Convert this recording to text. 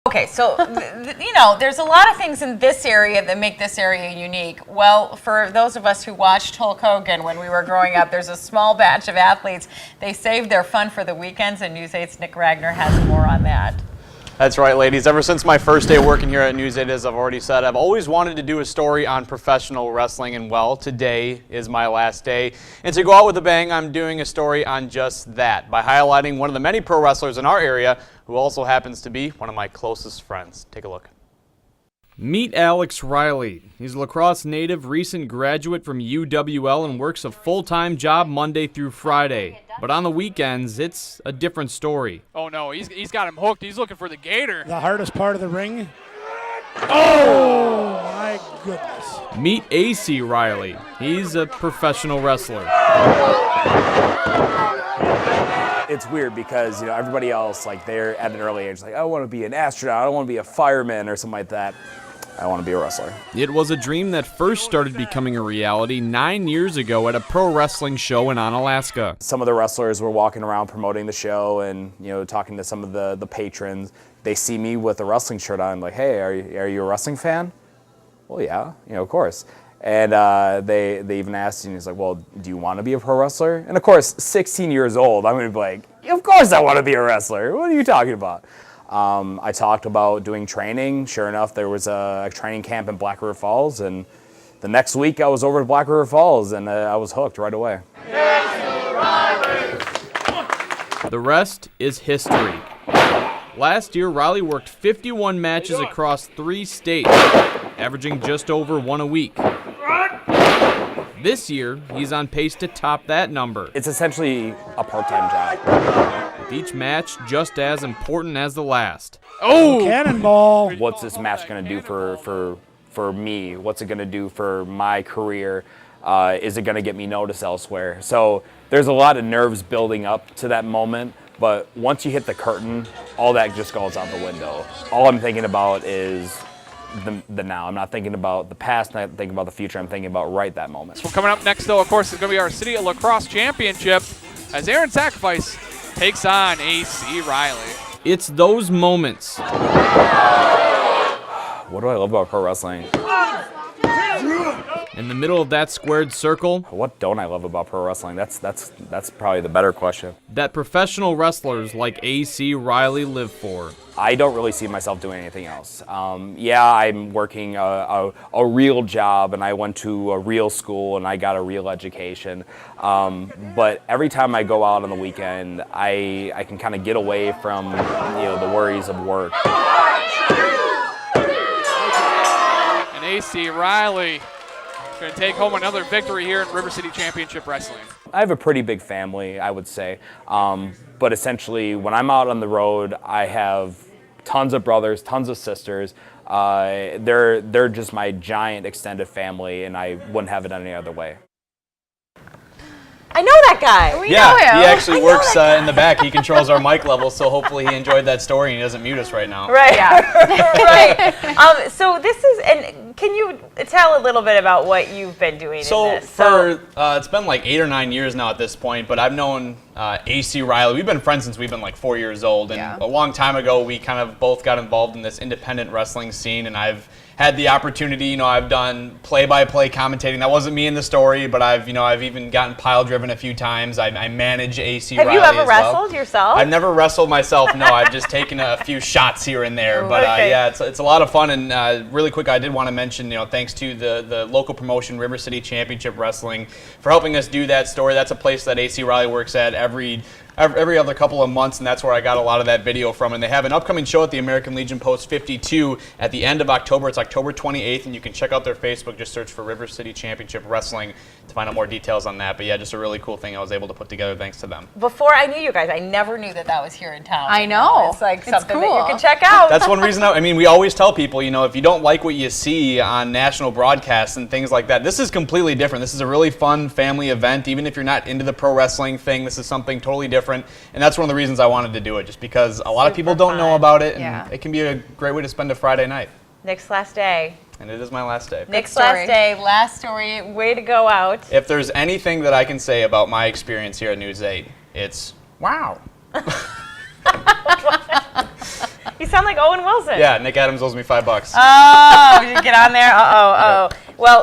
Okay, so, there's a lot of things in this area that make this area unique. Well, for those of us who watched Hulk Hogan when we were growing up, there's a small batch of athletes. They saved their fun for the weekends, and News 8's Nick Ragnar has more on that. That's right, ladies. Ever since my first day working here at News 8, as I've already said, I've always wanted to do a story on professional wrestling, and well, today is my last day. And to go out with a bang, I'm doing a story on just that, by highlighting one of the many pro wrestlers in our area who also happens to be one of my closest friends. Take a look. Meet Alex Riley. He's a La Crosse native, recent graduate from UWL, and works a full-time job Monday through Friday. But on the weekends, it's a different story. Oh no, he's got him hooked. He's looking for the gator. The hardest part of the ring. Oh my goodness. Meet AC Riley. He's a professional wrestler. It's weird because, everybody else, they're at an early age, I want to be an astronaut, I want to be a fireman or something like that. I want to be a wrestler. It was a dream that first started becoming a reality 9 years ago at a pro wrestling show in Onalaska. Some of the wrestlers were walking around promoting the show and, talking to some of the patrons. They see me with a wrestling shirt on, like, hey, are you a wrestling fan? Well, yeah, of course. And they even asked, and he's like, well, do you want to be a pro wrestler? And of course, 16 years old, I'm going to be like, of course I want to be a wrestler. What are you talking about? I talked about doing training. Sure enough, there was a training camp in Black River Falls, and the next week I was over to Black River Falls, and I was hooked right away. The rest is history. Last year, Riley worked 51 matches across 3 states, averaging just over 1 a week. This year, he's on pace to top that number. It's essentially a part-time job. With each match just as important as the last. Oh! Cannonball! What's this match going to do for me? What's it going to do for my career? Is it going to get me noticed elsewhere? So there's a lot of nerves building up to that moment, but once you hit the curtain, all that just goes out the window. All I'm thinking about is the now. I'm not thinking about the past, not thinking about the future. I'm thinking about right that moment. So coming up next, though, of course, is going to be our City of La Crosse Championship as Aaron Sacrifice takes on AC Riley. It's those moments. What do I love about pro wrestling? In the middle of that squared circle, What don't I love about pro wrestling? That's probably the better question. that professional wrestlers like AC Riley live for. I don't really see myself doing anything else. Yeah, I'm working a real job, and I went to a real school, and I got a real education. But every time I go out on the weekend, I can kind of get away from the worries of work. And AC Riley going to take home another victory here in River City Championship Wrestling. I have a pretty big family, I would say. But essentially, when I'm out on the road, I have tons of brothers, tons of sisters. They're just my giant extended family, and I wouldn't have it any other way. I know that guy. We know him. He actually works in the back. He controls our mic level, so hopefully he enjoyed that story and he doesn't mute us right now. Right. Yeah. Right. So this is, and can you tell a little bit about what you've been doing in this? It's been like 8 or 9 years now at this point, but I've known AC Riley. We've been friends since we've been like 4 years old, and a long time ago we kind of both got involved in this independent wrestling scene, and I've had the opportunity, I've done play-by-play commentating. That wasn't me in the story, but I've even gotten pile-driven a few times. I manage AC Riley as well. Have you ever wrestled yourself? I've never wrestled myself, no. I've just taken a few shots here and there. But yeah, it's a lot of fun. And really quick, I did want to mention, thanks to the local promotion, River City Championship Wrestling, for helping us do that story. That's a place that AC Riley works at every other couple of months, and that's where I got a lot of that video from. And they have an upcoming show at the American Legion Post 52 at the end of October. It's October 28th, and you can check out their Facebook. Just search for River City Championship Wrestling to find out more details on that. But yeah, just a really cool thing I was able to put together thanks to them. Before I knew you guys, I never knew that was here in town. I know. It's like something cool. that you can check out. That's one reason. We always tell people, if you don't like what you see on national broadcasts and things like that, this is completely different. This is a really fun family event. Even if you're not into the pro wrestling thing, this is something totally different. And that's one of the reasons I wanted to do it, just because a lot of people don't know about it, and it can be a great way to spend a Friday night. Nick's last day. And it is my last day. Nick's last day, last story, way to go out. If there's anything that I can say about my experience here at News 8, it's wow. You sound like Owen Wilson. Yeah, Nick Adams owes me $5. Oh, you get on there? Uh-oh, uh-oh. Well,